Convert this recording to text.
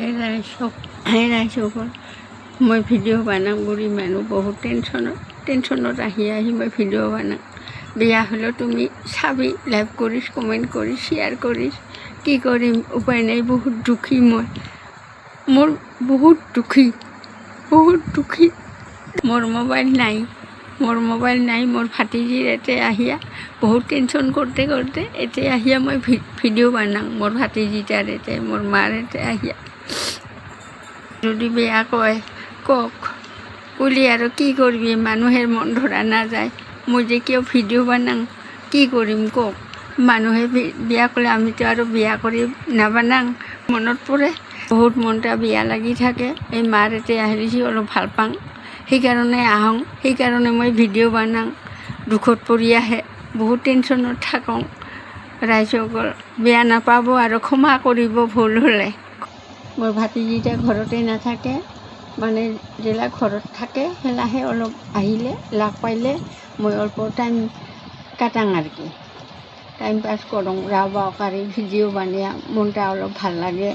এই ৰাইজসকল মই ভিডিঅ' বনাওঁ বুঢ়ী মানুহ বহুত টেনশ্যনত আহি মই ভিডিঅ' বনাওঁ। বেয়া হ'লেও তুমি চাবি, লাইক কৰিছ, কমেণ্ট কৰিছ, শ্বেয়াৰ কৰিছ। কি কৰিম, উপায় নাই। বহুত দুখী মোৰ বহুত দুখী। মোৰ মোবাইল নাই মোৰ ভাতিজিৰ এতে আহিয়া বহুত টেনশ্যন কৰোঁতে এতে আহিয়া মই ভিডিঅ' বনাওঁ মোৰ ভাতিজিটাৰ এতে, মোৰ মাৰ এতে আহিয়া। যদি বেয়া কয় কওক, কলি আৰু কি কৰিবি, মানুহেৰ মন ধৰা নাযায়। মই যে কিয় ভিডিঅ' বনাওঁ, কি কৰিম কওক। মানুহে বিয়া ক'লে আমিতো আৰু বিয়া কৰি নাবানাং। মনত পৰে, বহুত মনটা বেয়া লাগি থাকে। এই মাৰ এতে আহিছি অলপ ভাল পাওঁ, সেইকাৰণে আহোঁ, সেইকাৰণে মই ভিডিঅ' বনাওঁ। দুখত পৰি আহে, বহুত টেনশ্যনত থাকোঁ। ৰাইজসকল বেয়া নাপাব আৰু ক্ষমা কৰিব ভুল হ'লে। মোৰ ভাতিজিটা ঘৰতে নাথাকে, মানে যেলা ঘৰত থাকে সেলাহে অলপ আহিলে লাগ পাইলে মই অল্প টাইম কাটাং আর কি, টাইম পাস কৰোঁ। ৰাও বাও কাৰি ভিডিও বানিয়ে মনটা অলপ ভাল লাগে।